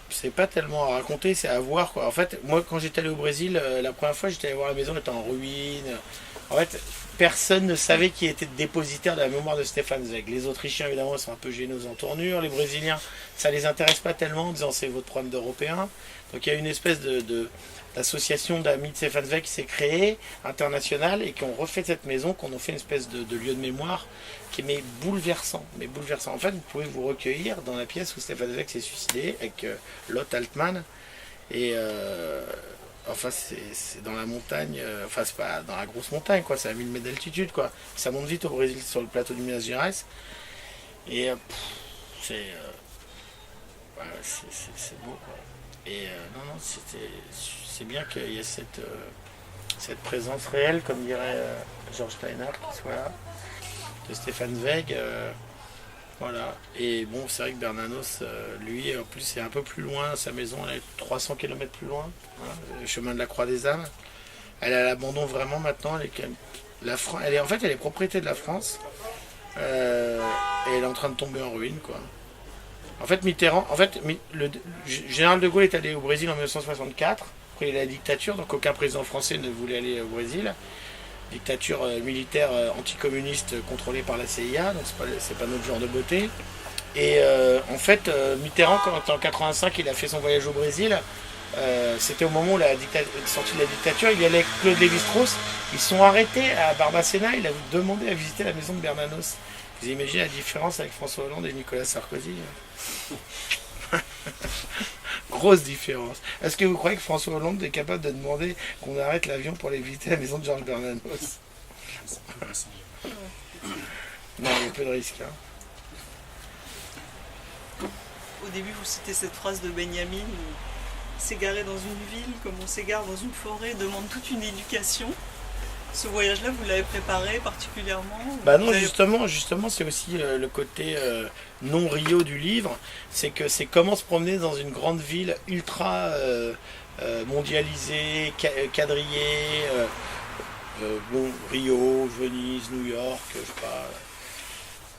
C'est pas tellement à raconter, c'est à voir, quoi. En fait, moi quand j'étais allé au Brésil, la première fois j'étais allé voir la maison, elle était en ruine. En fait, personne ne savait qui était dépositaire de la mémoire de Stefan Zweig. Les Autrichiens évidemment sont un peu gênés aux entournures, les Brésiliens ça les intéresse pas tellement en disant c'est votre problème d'Européens. Donc il y a une espèce d'association d'amis de Stefan Zweig qui s'est créée, internationale, et qui ont refait cette maison, qu'on a fait une espèce de lieu de mémoire qui est bouleversant. En fait, vous pouvez vous recueillir dans la pièce où Stefan Zweig s'est suicidé avec Lotte Altmann. Et enfin, c'est dans la montagne, enfin, c'est pas dans la grosse montagne, quoi, c'est à 1000 mètres d'altitude, quoi. Ça monte vite au Brésil, sur le plateau du Minas Gerais. Et c'est beau, quoi. Et non, c'est bien qu'il y ait cette présence réelle, comme dirait Georges Steiner, qui soit là, de Stefan Zweig. Voilà. Et bon, c'est vrai que Bernanos, lui, en plus, c'est un peu plus loin. Sa maison, elle est 300 km plus loin, hein, le chemin de la Croix des Âmes. Elle est à l'abandon vraiment maintenant. Elle est propriété de la France. Et elle est en train de tomber en ruine, quoi. En fait, le général de Gaulle est allé au Brésil en 1964, après la dictature, donc aucun président français ne voulait aller au Brésil. Dictature militaire anticommuniste contrôlée par la CIA, donc c'est pas notre genre de beauté. Et en fait, Mitterrand, quand en 85 il a fait son voyage au Brésil, c'était au moment où la sortie de la dictature, il y allait avec Claude Lévi-Strauss, ils sont arrêtés à Barbacena, il a demandé à visiter la maison de Bernanos. Vous imaginez la différence avec François Hollande et Nicolas Sarkozy? Grosse différence. Est-ce que vous croyez que François Hollande est capable de demander qu'on arrête l'avion pour aller visiter la maison de Georges Bernanos? Non, il y a peu de risques. Hein. Au début, vous citez cette phrase de Benjamin, s'égarer dans une ville comme on s'égare dans une forêt demande toute une éducation. Ce voyage-là, vous l'avez préparé particulièrement? Bah non, Vous avez- justement, c'est aussi le côté non Rio du livre, c'est que c'est comment se promener dans une grande ville ultra mondialisée, quadrillée, bon, Rio, Venise, New York, je sais pas,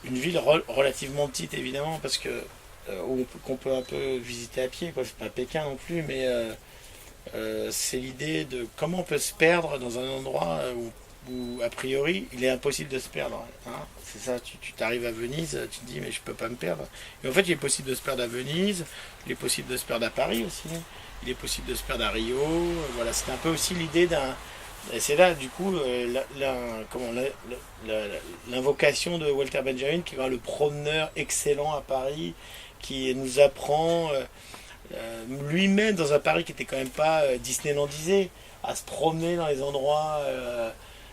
une ville relativement petite évidemment, parce que qu'on peut un peu visiter à pied, quoi. C'est pas Pékin non plus, mais c'est l'idée de comment on peut se perdre dans un endroit où a priori il est impossible de se perdre, hein. C'est ça, tu t'arrives à Venise, tu te dis mais je peux pas me perdre. Et en fait il est possible de se perdre à Venise, il est possible de se perdre à Paris aussi, il est possible de se perdre à Rio. Voilà, c'est un peu aussi l'idée d'un... Et c'est là du coup l'invocation de Walter Benjamin, qui est le promeneur excellent à Paris, qui nous apprend... lui mène dans un Paris qui était quand même pas Disneylandisé, à se promener dans les endroits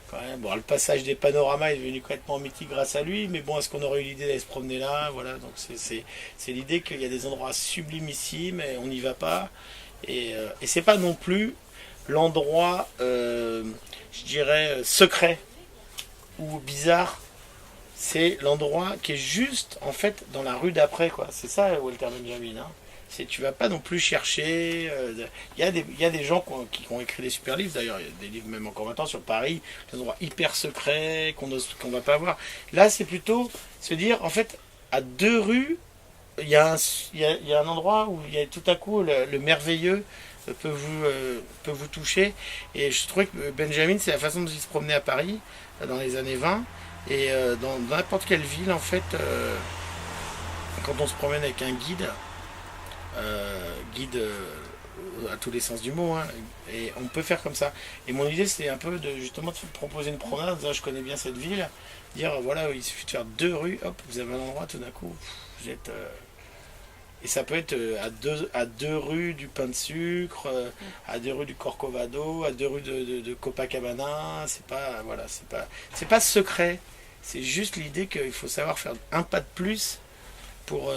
quand même. Bon, le passage des panoramas est devenu complètement mythique grâce à lui, mais bon, est-ce qu'on aurait eu l'idée d'aller se promener là? Voilà, donc c'est l'idée qu'il y a des endroits sublimissimes et on n'y va pas, et c'est pas non plus l'endroit je dirais secret ou bizarre, c'est l'endroit qui est juste en fait dans la rue d'après, quoi. C'est ça Walter Benjamin, hein. Tu vas pas non plus chercher. Il y a des gens qui ont écrit des super livres, d'ailleurs, il y a des livres même encore maintenant sur Paris, des endroits hyper secrets qu'on va pas voir. Là, c'est plutôt se dire, en fait, à 2 rues, il y a un endroit où il y a tout à coup le merveilleux peut vous toucher. Et je trouvais que Benjamin, c'est la façon dont il se promenait à Paris dans les années 20, et dans n'importe quelle ville, en fait, quand on se promène avec un guide, à tous les sens du mot, hein, et on peut faire comme ça. Et mon idée, c'était un peu justement de proposer une promenade en disant, je connais bien cette ville, dire voilà, il suffit de faire 2 rues, hop, vous avez un endroit, tout d'un coup vous êtes et ça peut être à deux rues du pain de sucre, à 2 rues du Corcovado, à 2 rues de Copacabana. C'est pas secret, c'est juste l'idée qu'il faut savoir faire un pas de plus pour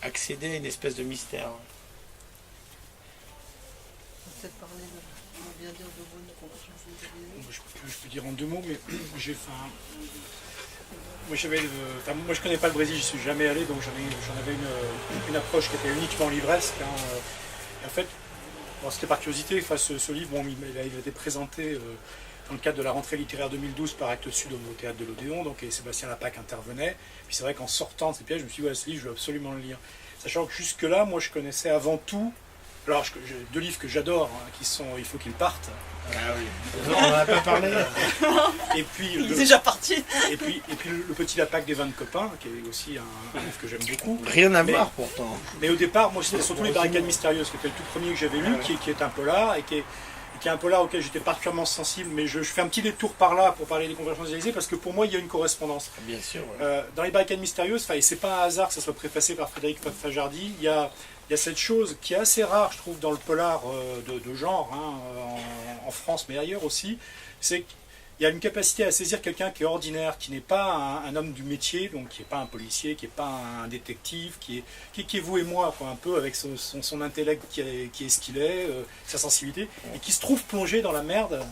accéder à une espèce de mystère. Peut-être parler on vient dire de vous, une convergence des idées. Je peux dire en 2 mots, mais moi je connais pas le Brésil, j'y suis jamais allé, donc j'en avais une approche qui était uniquement livresque, hein. Et en fait, bon, c'était par curiosité, ce livre, bon, il a été présenté dans le cadre de la rentrée littéraire 2012 par Actes Sud au Théâtre de l'Odéon, donc et Sébastien Lapac intervenait. Puis c'est vrai qu'en sortant de ces pièges, je me suis dit, ouais, ce livre, je veux absolument le lire. Sachant que jusque-là, moi je connaissais avant tout, alors j'ai 2 livres que j'adore, hein, qui sont Il faut qu'ils partent. Ah oui, on n'en a pas parlé. Et puis, Il est déjà parti. et puis le Petit Lapac des 20 copains, qui est aussi un livre que j'aime beaucoup. Rien à voir pourtant. Mais au départ, moi c'était surtout Les Barricades Mystérieuses, qui était le tout premier que j'avais lu, qui est un polar, et qui est un polar auquel j'étais particulièrement sensible, mais je fais un petit détour par là pour parler des Convergences des Élysées, parce que pour moi il y a une correspondance. Bien sûr. Ouais. Dans Les Barricades Mystérieuses, et c'est pas un hasard que ça soit préfacé par Frédéric Fajardi, il y a cette chose qui est assez rare, je trouve, dans le polar de genre, hein, en France, mais ailleurs aussi, c'est qu'il y a une capacité à saisir quelqu'un qui est ordinaire, qui n'est pas un homme du métier, donc qui n'est pas un policier, qui n'est pas un détective, qui est vous et moi, quoi, un peu avec son intellect qui est ce qu'il est, sa sensibilité, et qui se trouve plongé dans la merde,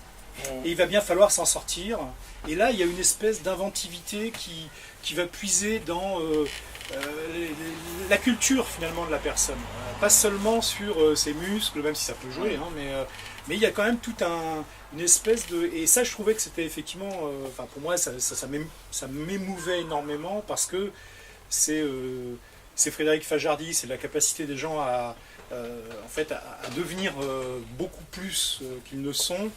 et il va bien falloir s'en sortir. Et là, il y a une espèce d'inventivité qui va puiser dans la culture finalement de la personne, pas seulement sur ses muscles, même si ça peut jouer, hein, mais il y a quand même une espèce de... Et ça, je trouvais que c'était effectivement, pour moi, ça m'émouvait énormément, parce que c'est Frédéric Fajardi, c'est la capacité des gens à devenir beaucoup plus qu'ils ne sont,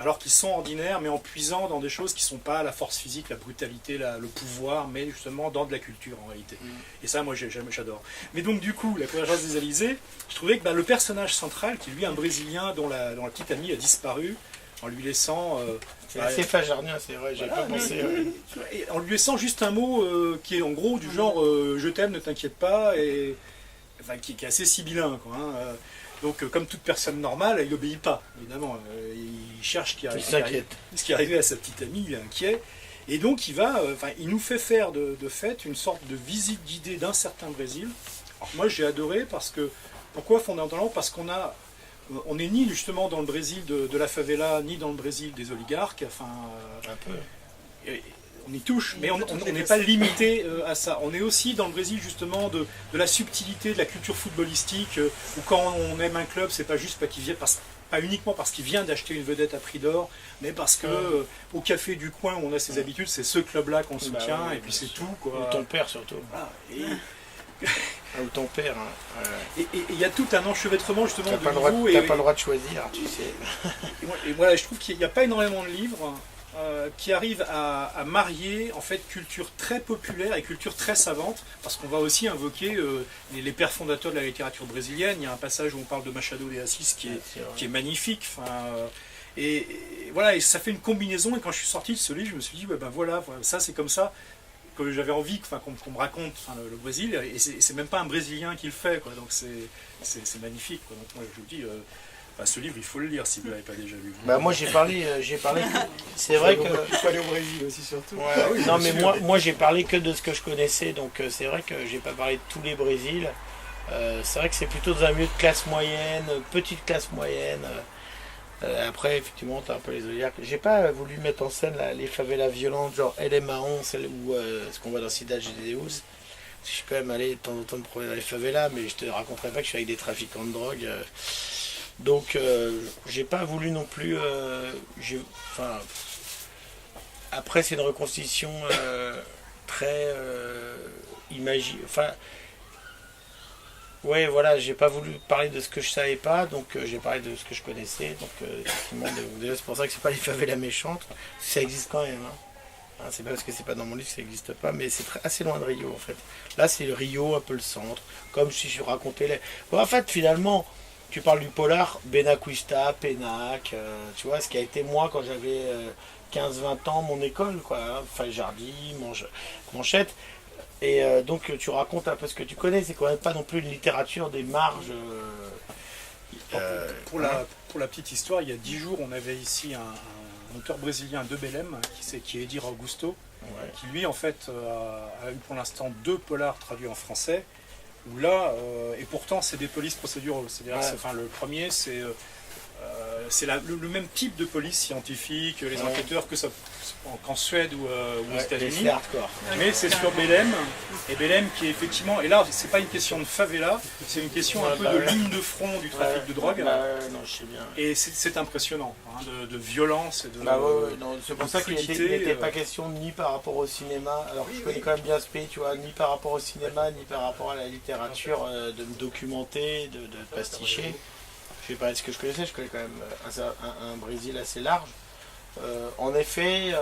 alors qu'ils sont ordinaires, mais en puisant dans des choses qui ne sont pas la force physique, la brutalité, le pouvoir, mais justement dans de la culture en réalité. Et ça, moi, j'adore. Mais donc, du coup, La Convergence des Élysées, je trouvais que le personnage central, qui est lui un Brésilien dont la petite amie a disparu, en lui laissant... c'est assez fajardien, c'est vrai, j'ai pas pensé. En lui laissant juste un mot qui est en gros du genre je t'aime, ne t'inquiète pas, et qui est assez sibyllin, quoi, hein. Donc, comme toute personne normale, il n'obéit pas, évidemment. Il cherche ce qui est arrivé à sa petite amie, il est inquiet. Et donc, il nous fait faire de fait une sorte de visite guidée d'un certain Brésil. Alors, moi, j'ai adoré parce que, pourquoi fondamentalement? Parce qu'on a on n'est ni justement dans le Brésil de la favela, ni dans le Brésil des oligarques. Enfin, Un peu. on y touche, mais on n'est pas limité à ça. On est aussi dans le Brésil justement de la subtilité de la culture footballistique, où quand on aime un club, c'est pas juste pas uniquement parce qu'il vient d'acheter une vedette à prix d'or, mais parce que au café du coin où on a ses habitudes, c'est ce club-là qu'on soutient, ouais, et puis c'est sûr. tout, quoi. Ou ton père surtout. Voilà. Ou ton père. Hein. Et il y a tout un enchevêtrement justement T'as de pas, niveaux. pas le droit de choisir, tu sais. Et voilà, je trouve qu'il n'y a pas énormément de livres qui arrivent à marier en fait culture très populaire et culture très savante, parce qu'on va aussi invoquer les pères fondateurs de la littérature brésilienne. Il y a un passage où on parle de Machado de Assis qui est magnifique. Enfin, et voilà, et ça fait une combinaison. Et quand je suis sorti de ce livre, je me suis dit, ouais, ben voilà, ça c'est comme ça que j'avais envie qu'on me raconte le Brésil. Et c'est même pas un Brésilien qui le fait, quoi. Donc c'est magnifique, quoi. Donc moi je vous dis. Ce livre, il faut le lire si vous ne l'avez pas déjà lu. Bah moi j'ai parlé c'est vrai que... Il faut aller au Brésil aussi surtout. Ouais, Ah oui, non bien mais sûr. moi j'ai parlé que de ce que je connaissais, donc c'est vrai que j'ai pas parlé de tous les Brésils. C'est vrai que c'est plutôt dans un milieu de classe moyenne, petite classe moyenne. Après effectivement t'as un peu les oligarques. J'ai pas voulu mettre en scène les favelas violentes, genre El Marron, celle où ce qu'on voit dans Cidade de Deus. Je suis quand même allé de temps en temps me promener dans les favelas, mais je te raconterai pas que je suis avec des trafiquants de drogue. Donc j'ai pas voulu non plus. Après c'est une reconstitution très imaginée. Enfin, ouais, voilà, j'ai pas voulu parler de ce que je savais pas, donc j'ai parlé de ce que je connaissais. Donc effectivement, déjà c'est pour ça que c'est pas les favelas méchantes. Ça existe quand même. Hein, c'est pas parce que c'est pas dans mon livre que ça n'existe pas, mais c'est assez loin de Rio en fait. Là c'est le Rio, un peu le centre, comme si je racontais les. Bon, en fait finalement. Tu parles du polar, Benacquista, Pénac, tu vois, ce qui a été moi quand j'avais 15-20 ans, mon école, quoi, hein, Fajardi, Manchette. Et donc tu racontes un peu ce que tu connais, c'est quand même pas non plus une littérature des marges. Pour la petite histoire, il y a 10 jours, on avait ici un auteur brésilien de Belém, qui est Edir Augusto, qui lui en fait a eu pour l'instant 2 polars traduits en français. Où là, et pourtant c'est des polices procédurales, c'est-à-dire le premier c'est le même type de police scientifique, les enquêteurs qu'en Suède ou aux États-Unis, mais c'est sur Belém, et Belém qui est effectivement, et là c'est pas une question de favela, c'est une question un peu de ligne de front du trafic de drogue, non, je sais bien. et c'est impressionnant, hein, de violence et de c'est pour ça qu'il n'était pas question ni par rapport au cinéma, alors je connais quand même bien ce pays, tu vois, ni par rapport au cinéma, ni par rapport à la littérature, de me documenter, de pasticher. Je vais parler de ce que je connaissais, je connais quand même un Brésil assez large. En effet,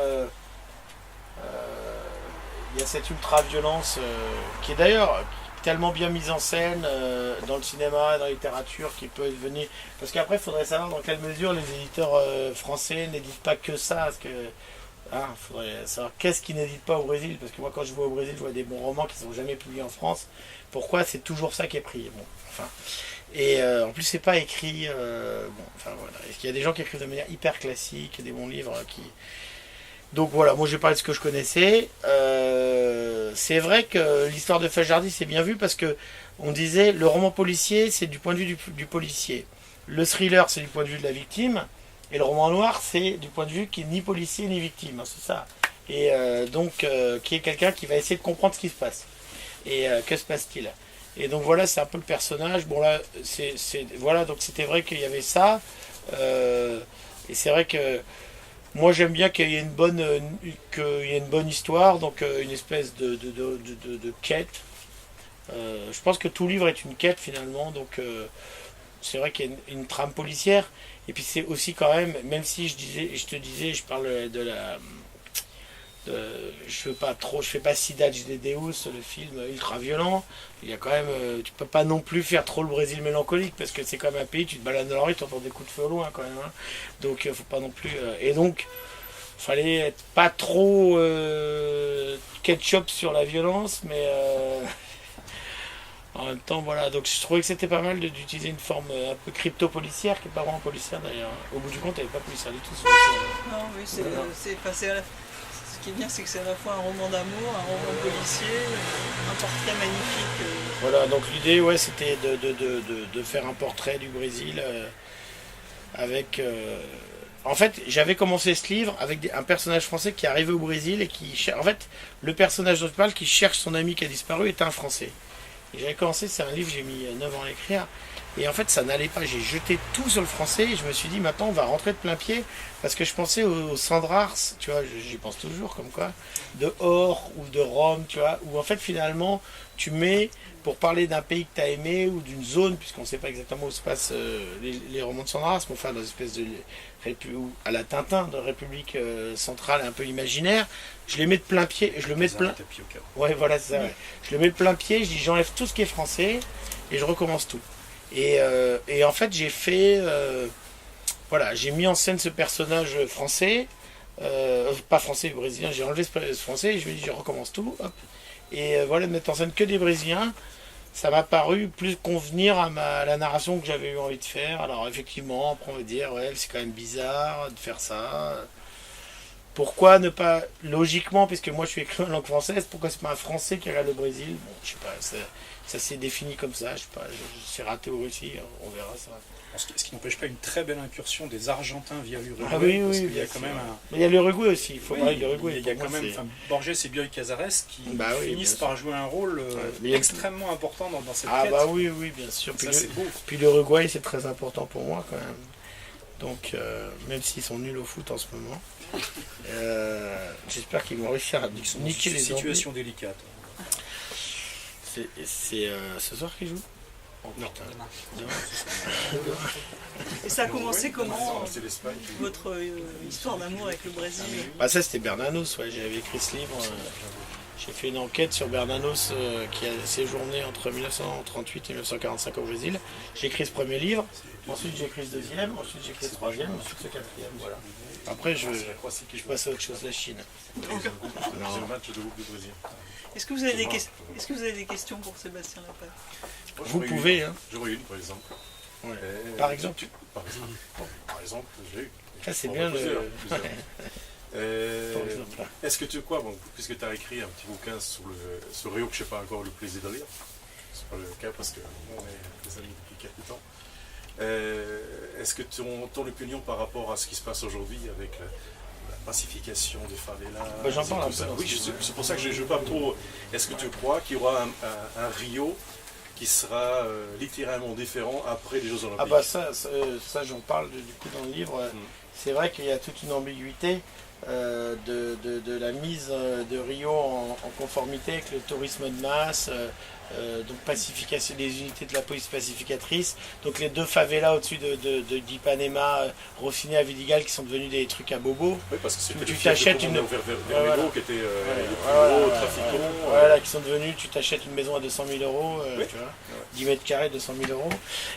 il y a cette ultra-violence qui est d'ailleurs tellement bien mise en scène dans le cinéma, dans la littérature, qui peut venir... Parce qu'après, il faudrait savoir dans quelle mesure les éditeurs français n'éditent pas que ça. Parce que, il faudrait savoir qu'est-ce qu'ils n'éditent pas au Brésil. Parce que moi, quand je vais au Brésil, je vois des bons romans qui ne sont jamais publiés en France. Pourquoi? C'est toujours ça qui est pris. Bon, enfin... Et en plus, c'est pas écrit. Voilà. Il y a des gens qui écrivent de manière hyper classique, des bons livres qui. Donc voilà, moi je vais parler de ce que je connaissais. C'est vrai que l'histoire de Fajardi c'est bien vu parce que on disait le roman policier c'est du point de vue du policier, le thriller c'est du point de vue de la victime, et le roman noir c'est du point de vue qui est ni policier ni victime, hein, c'est ça. Et qui est quelqu'un qui va essayer de comprendre ce qui se passe. Et que se passe-t-il? Et donc voilà, c'est un peu le personnage. Bon là, voilà, donc c'était vrai qu'il y avait ça. Et c'est vrai que moi j'aime bien qu'il y ait une bonne histoire, donc une espèce de quête. Je pense que tout livre est une quête finalement, donc c'est vrai qu'il y a une trame policière. Et puis c'est aussi quand même si je parle de la... je fais pas Cidade de Deus, le film ultra violent. Il y a quand même, tu peux pas non plus faire trop le Brésil mélancolique parce que c'est quand même un pays, tu te balades dans la rue, tu entends des coups de feu au loin quand même. Hein. Donc faut pas non plus. Et donc, fallait être pas trop ketchup sur la violence, mais en même temps voilà. Donc je trouvais que c'était pas mal d'utiliser une forme un peu crypto-policière qui est pas vraiment policière d'ailleurs. Au bout du compte, elle n'est pas policière du tout. Non, oui, c'est passé à la. Ce qui est bien, c'est que c'est à la fois un roman d'amour, un roman policier, un portrait magnifique. Voilà, donc l'idée, ouais, c'était de faire un portrait du Brésil avec... En fait, j'avais commencé ce livre avec un personnage français qui est arrivé au Brésil et qui... En fait, le personnage dont je parle, qui cherche son ami qui a disparu, est un Français. Et j'avais commencé, c'est un livre, j'ai mis 9 ans à l'écrire. Et en fait, ça n'allait pas. J'ai jeté tout sur le français et je me suis dit, maintenant, on va rentrer de plein pied. Parce que je pensais au Sandrars, tu vois, j'y pense toujours, comme quoi, de Or ou de Rome, tu vois, où en fait, finalement, tu mets, pour parler d'un pays que tu as aimé ou d'une zone, puisqu'on ne sait pas exactement où se passent les romans de Sandrars, mais enfin, dans une espèce de à la Tintin, de République centrale un peu imaginaire, je les mets de plein pied, je le mets de plein... Ouais, voilà, c'est ça, ouais. Je le mets de plein pied, je dis, j'enlève tout ce qui est français et je recommence tout. Et en fait, j'ai fait... voilà, j'ai mis en scène ce personnage français, pas français, brésilien, j'ai enlevé ce français et je me dis, je recommence tout, hop. Et voilà, de mettre en scène que des Brésiliens, ça m'a paru plus convenir à la narration que j'avais eu envie de faire. Alors effectivement, après on va dire, ouais, c'est quand même bizarre de faire ça. Pourquoi ne pas, logiquement, puisque moi je suis écrivain en langue française, pourquoi c'est pas un Français qui regarde le Brésil? Bon, je sais pas, ça s'est défini comme ça, je sais pas, c'est raté ou réussi, on verra ça. Ce qui n'empêche pas une très belle incursion des Argentins via l'Uruguay. Ah oui, parce oui, qu'il y a quand même un... Mais il y a l'Uruguay aussi, il faut Oui, parler de l'Uruguay. il y a quand même Borges et Bioy Casares qui finissent par jouer un rôle extrêmement important dans cette quête. Ah bah oui, oui, bien sûr. Ça, c'est beau. Puis l'Uruguay, c'est très important pour moi quand même. Donc, même s'ils sont nuls au foot en ce moment, j'espère qu'ils vont réussir à niquer les zombies. Situation délicate. C'est ce soir qu'ils jouent? Non. Et ça a commencé comment, C'est l'Espagne. votre histoire d'amour avec le Brésil? Bah ça c'était Bernanos, ouais, j'avais écrit ce livre. J'ai fait une enquête sur Bernanos qui a séjourné entre 1938 et 1945 au Brésil. J'ai écrit ce premier livre, ensuite j'ai écrit ce deuxième, ensuite j'ai écrit ce troisième, ensuite ce quatrième, voilà. Après je passe à autre chose, la Chine. C'est le match de Brésil. Est-ce que vous avez des questions pour Sébastien Lapin? Vous pouvez, hein. J'aurais une, par exemple. Ouais. Par exemple. Par exemple, j'ai eu. Ça c'est bien plusieurs. Par exemple. Est-ce que tu quoi, bon, puisque tu as écrit un petit bouquin sur Rio que je n'ai pas encore le plaisir de lire, c'est pas le cas parce qu'on est des amis depuis quelques temps. Est-ce que ton opinion par rapport à ce qui se passe aujourd'hui avec la pacification des favelas, bah, j'en parle un peu. Oui, c'est pour ça que je ne veux pas trop. Est-ce que tu crois qu'il y aura un Rio qui sera littéralement différent après les Jeux Olympiques? Ah bah ça j'en parle du coup dans le livre. C'est vrai qu'il y a toute une ambiguïté de la mise de Rio en conformité avec le tourisme de masse, donc pacification des unités de la police pacificatrice, donc les deux favelas au-dessus d'Ipanema, Rocinha, Vidigal qui sont devenus des trucs à bobo. Oui, parce que c'était tu t'achètes une qui était le plus gros trafiquant. Voilà, qui sont devenus, tu t'achètes une maison à 200 000 euros, oui. tu vois, 10 mètres carrés, 200 000 euros,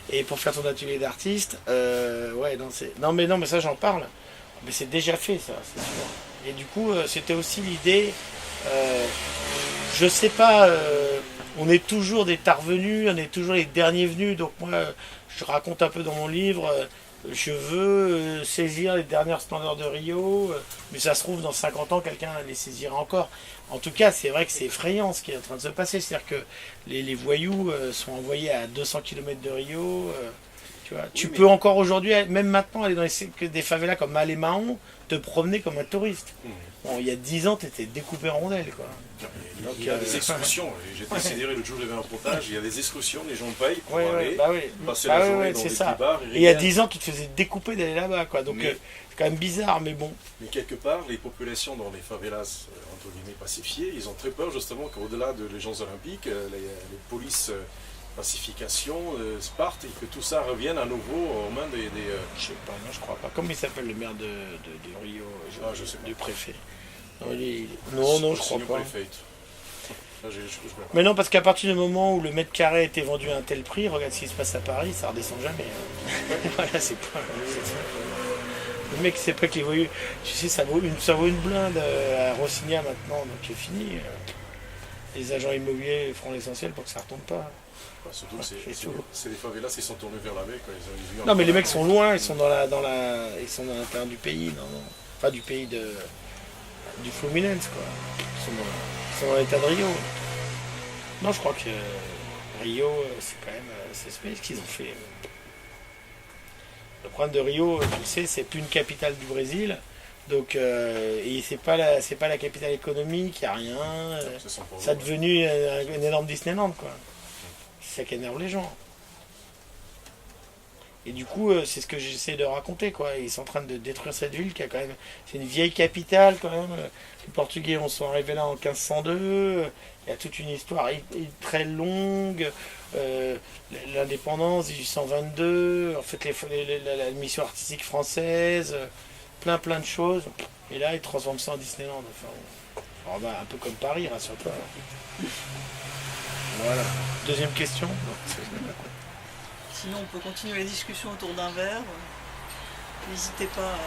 et pour faire ton atelier d'artiste, ouais, non mais ça j'en parle, mais c'est déjà fait ça, c'est sûr. Et du coup, c'était aussi l'idée, je sais pas, on est toujours des tard venus, on est toujours les derniers venus, donc moi, je raconte un peu dans mon livre, je veux saisir les dernières splendeurs de Rio, mais ça se trouve dans 50 ans quelqu'un les saisira encore. En tout cas, c'est vrai que c'est effrayant ce qui est en train de se passer, c'est-à-dire que les voyous sont envoyés à 200 km de Rio. Tu vois. Tu peux encore aujourd'hui, même maintenant, aller dans des favelas comme Malemão, te promener comme un touriste. Bon, il y a 10 ans, tu étais découpé en rondelles, quoi. Donc, il y a des excursions, j'ai considéré l'autre jour, j'avais un reportage, il y a des excursions, les gens payent pour aller passer la journée dans des petits bars. Et il y a 10 ans, tu te faisais découper d'aller là-bas, quoi. Donc c'est quand même bizarre, mais bon. Mais quelque part, les populations dans les favelas, entre guillemets, pacifiées, ils ont très peur justement qu'au-delà de les Jeux Olympiques, les polices pacification partent et que tout ça revienne à nouveau aux mains des... Je sais pas, non, je crois pas. Comment il s'appelle le maire de Rio, je sais pas. du préfet? Non, je crois pas. Mais non, parce qu'à partir du moment où le mètre carré a été vendu à un tel prix, regarde ce qui se passe à Paris, ça redescend jamais. Voilà, c'est pas... Le mec sait pas que les voyous... Tu sais, ça vaut une blinde à Rocinha maintenant, donc c'est fini. Les agents immobiliers feront l'essentiel pour que ça ne retombe pas. Surtout que c'est les favelas qui sont tournés vers la baie. Non, mais les mecs sont loin, ils sont dans ils sont dans l'intérieur du pays, non. Pas du pays du Fluminense, quoi. Ils sont dans l'état de Rio. Non, je crois que Rio, c'est quand même c'est ce qu'ils ont fait. Le problème de Rio, tu le sais, c'est plus une capitale du Brésil. Donc, et c'est pas la capitale économique, il n'y a rien. Ça est devenu un énorme Disneyland, quoi. C'est ça qui énerve les gens. Et du coup, c'est ce que j'essaie de raconter, quoi. Ils sont en train de détruire cette ville qui a quand même. C'est une vieille capitale, quand même. Les Portugais sont arrivés là en 1502. Il y a toute une histoire très longue. L'indépendance, 1822. En fait, la mission artistique française. Plein de choses. Et là, ils transforment ça en Disneyland. Enfin, un peu comme Paris, rassure-toi. Voilà. Deuxième question. Sinon, on peut continuer la discussion autour d'un verre. N'hésitez pas à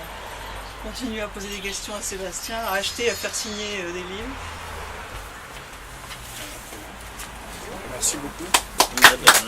continuer à poser des questions à Sébastien, à acheter, à faire signer des livres. Merci beaucoup. Merci.